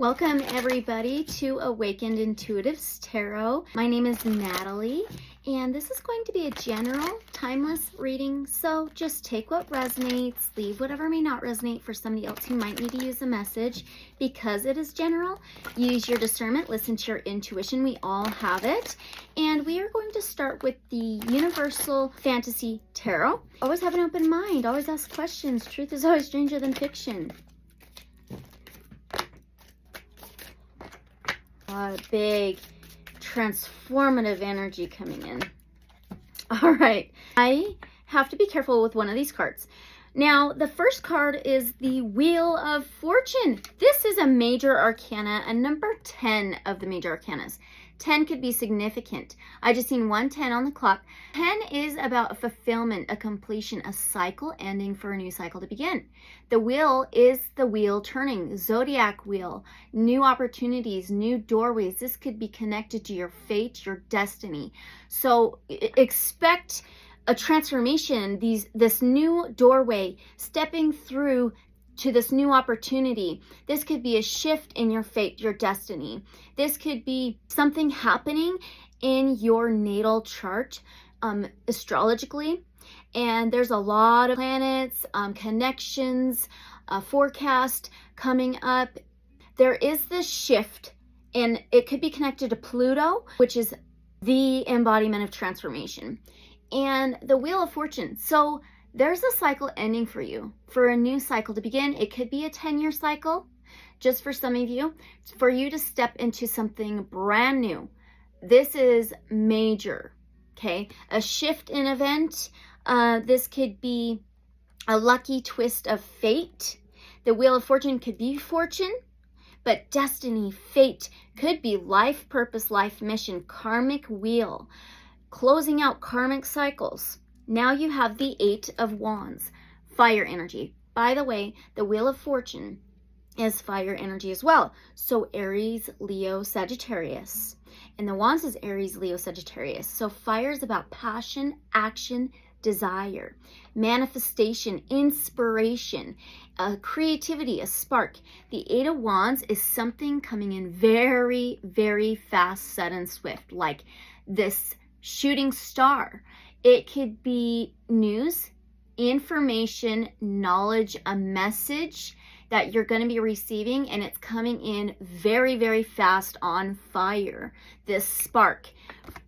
Welcome everybody to Awakened Intuitives Tarot. My name is Natalie and this is going to be a general timeless reading, so just take what resonates, leave whatever may not resonate for somebody else who might need to use the message. Because it is general, use your discernment, listen to your intuition. We all have it. And we are going to start with the Universal Fantasy Tarot. Always have an open mind, always ask questions. Truth is always stranger than fiction. A big transformative energy coming in. All right, I have to be careful with one of these cards. Now, the first card is the Wheel of Fortune. This is a major arcana, a number 10 of the major arcanas. 10 could be significant. I just seen 110 on the clock. 10 is about a fulfillment, a completion, a cycle ending for a new cycle to begin. The wheel is the wheel turning, zodiac wheel, new opportunities, new doorways. This could be connected to your fate, your destiny. So expect a transformation, this new doorway, stepping through to this new opportunity. This could be a shift in your fate, your destiny. This could be something happening in your natal chart, astrologically. And there's a lot of planets, connections, forecast coming up. There is this shift, and it could be connected to Pluto, which is the embodiment of transformation, and the Wheel of Fortune. So there's a cycle ending for you, for a new cycle to begin. It could be a 10-year cycle, just for some of you, for you to step into something brand new. This is major, okay? A shift in event. This could be a lucky twist of fate. The Wheel of Fortune could be fortune, but destiny, fate could be life purpose, life mission, karmic wheel, closing out karmic cycles. Now you have the 8 of Wands, fire energy. By the way, the Wheel of Fortune is fire energy as well. So Aries, Leo, Sagittarius. And the Wands is Aries, Leo, Sagittarius. So fire is about passion, action, desire, manifestation, inspiration, creativity, a spark. The 8 of Wands is something coming in very, very fast, sudden, swift, like this shooting star. It could be news, information, knowledge, a message that you're going to be receiving, and it's coming in very, very fast, on fire, this spark.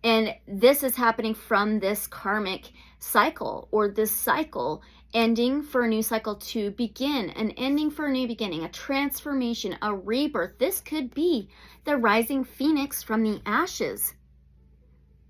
And this is happening from this karmic cycle, or this cycle ending for a new cycle to begin, an ending for a new beginning, a transformation, a rebirth. This could be the rising phoenix from the ashes.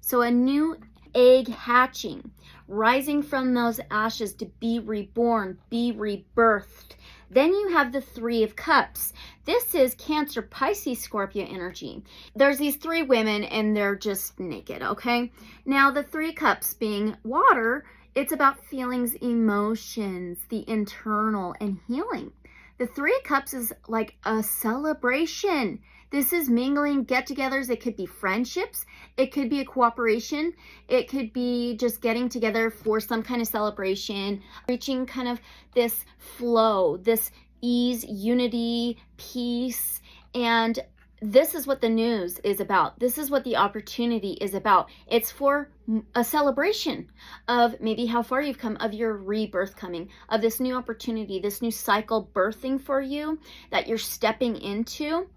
So a new egg hatching, rising from those ashes to be reborn, be rebirthed. Then you have the 3 of Cups. This is Cancer, Pisces, Scorpio energy. There's these 3 women and they're just naked, okay? Now the 3 Cups being water, it's about feelings, emotions, the internal, and healing. The 3 of Cups is like a celebration. This is mingling, get-togethers. It could be friendships. It could be a cooperation. It could be just getting together for some kind of celebration, reaching kind of this flow, this ease, unity, peace. And this is what the news is about. This is what the opportunity is about. It's for a celebration of maybe how far you've come, of your rebirth coming, of this new opportunity, this new cycle birthing for you that you're stepping into.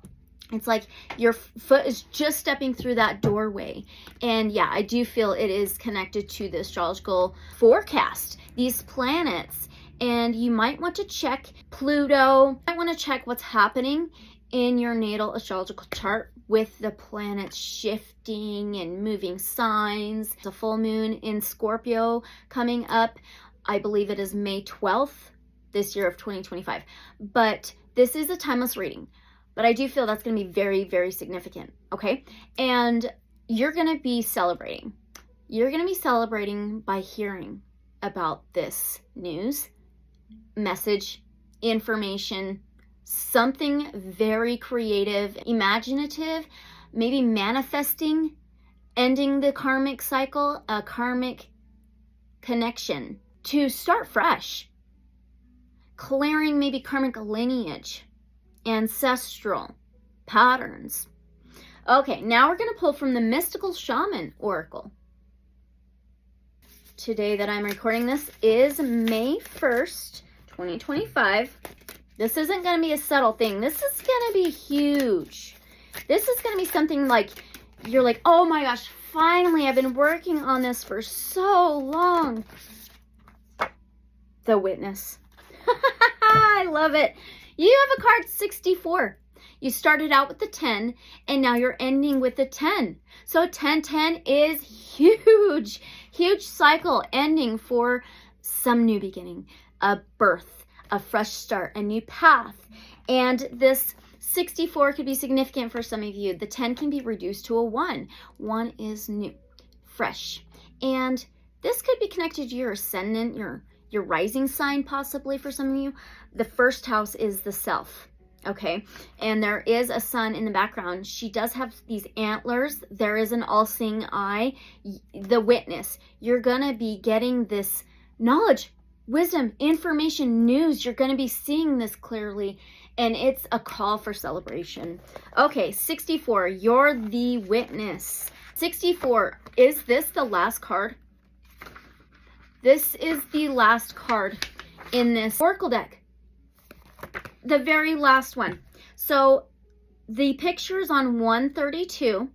It's like your foot is just stepping through that doorway. And yeah, I do feel it is connected to the astrological forecast, these planets. And you might want to check Pluto. You might want to check what's happening in your natal astrological chart with the planets shifting and moving signs. It's a full moon in Scorpio coming up. I believe it is May 12th this year of 2025. But this is a timeless reading. But I do feel that's going to be very, very significant, okay? And you're going to be celebrating. You're going to be celebrating by hearing about this news, message, information, something very creative, imaginative, maybe manifesting, ending the karmic cycle, a karmic connection to start fresh, clearing maybe karmic lineage, ancestral, patterns. Okay, now we're going to pull from the Mystical Shaman Oracle. Today that I'm recording this is May 1st, 2025. This isn't going to be a subtle thing. This is going to be huge. This is going to be something like, you're like, oh my gosh, finally, I've been working on this for so long. The Witness. I love it. You have a card 64. You started out with the 10, and now you're ending with the 10. So 1010 is huge. Huge cycle ending for some new beginning, a birth, a fresh start, a new path. And this 64 could be significant for some of you. The 10 can be reduced to a 1. 1 is new, fresh. And this could be connected to your ascendant, your rising sign possibly for some of you. The first house is the self. Okay, and there is a sun in the background. She does have these antlers. There is an all-seeing eye. The Witness. You're going to be getting this knowledge, wisdom, information, news. You're going to be seeing this clearly, and it's a call for celebration. Okay, 64. You're the Witness. 64. Is this the last card? This is the last card in this Oracle deck. The very last one. So the picture is on 132.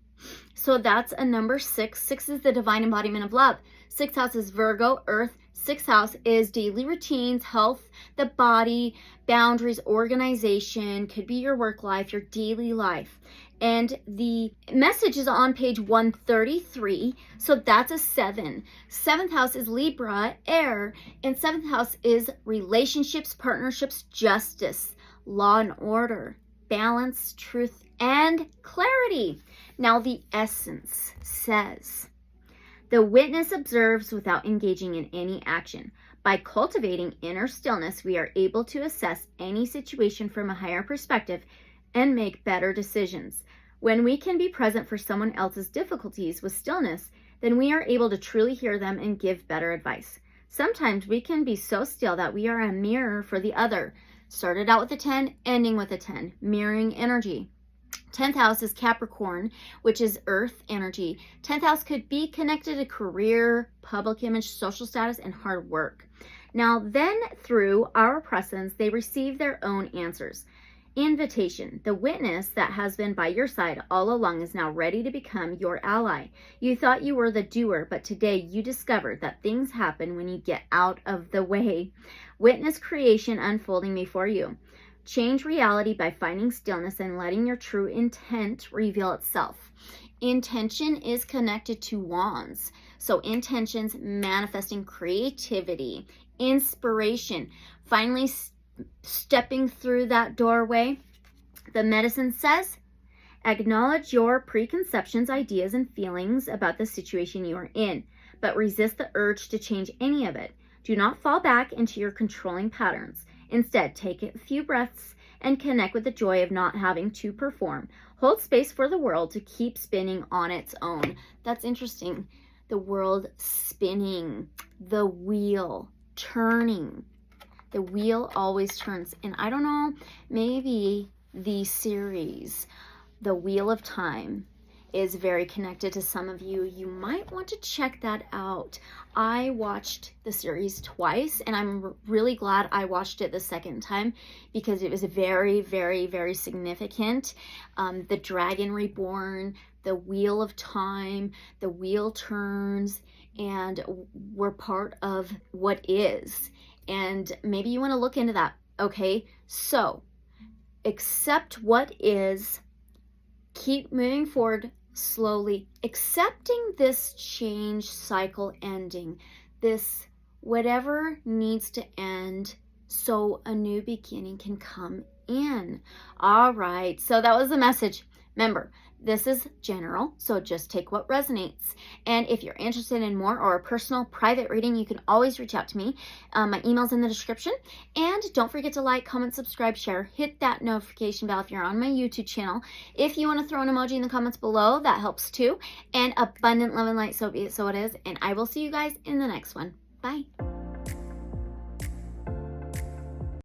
So that's a number 6. 6 is the divine embodiment of love. 6th house is Virgo, Earth. 6th house is daily routines, health, the body, boundaries, organization, could be your work life, your daily life. And the message is on page 133. So that's a 7. 7th house is Libra, air. And 7th house is relationships, partnerships, justice, law and order, balance, truth, and clarity. Now the essence says, the Witness observes without engaging in any action. By cultivating inner stillness, we are able to assess any situation from a higher perspective and make better decisions. When we can be present for someone else's difficulties with stillness, then we are able to truly hear them and give better advice. Sometimes we can be so still that we are a mirror for the other. Started out with a 10, ending with a 10, mirroring energy. 10th house is Capricorn, which is earth energy. 10th house could be connected to career, public image, social status, and hard work. Now then, through our presence, they receive their own answers. Invitation. The Witness that has been by your side all along is now ready to become your ally. You thought you were the doer, but today you discovered that things happen when you get out of the way. Witness creation unfolding before you. Change reality by finding stillness and letting your true intent reveal itself. Intention is connected to wands. So intentions manifesting creativity, inspiration, finally stepping through that doorway. The medicine says, acknowledge your preconceptions, ideas, and feelings about the situation you are in, but resist the urge to change any of it. Do not fall back into your controlling patterns. Instead, take a few breaths and connect with the joy of not having to perform. Hold space for the world to keep spinning on its own. That's interesting. The world spinning, the wheel turning. The wheel always turns. And I don't know, maybe the series, The Wheel of Time, is very connected to some of you. You might want to check that out. I watched the series twice, and I'm really glad I watched it the second time because it was very, very, very significant. The Dragon Reborn, the Wheel of Time, the wheel turns, and we're part of what is. And maybe you want to look into that. Okay, so accept what is, keep moving forward slowly, accepting this change cycle ending, this whatever needs to end so a new beginning can come in. All right, so that was the message. Remember, this is general, so just take what resonates. And if you're interested in more or a personal private reading, you can always reach out to me. My email's in the description. And don't forget to like, comment, subscribe, share. Hit that notification bell if you're on my YouTube channel. If you want to throw an emoji in the comments below, that helps too. And abundant love and light, so be it, so it is. And I will see you guys in the next one. Bye.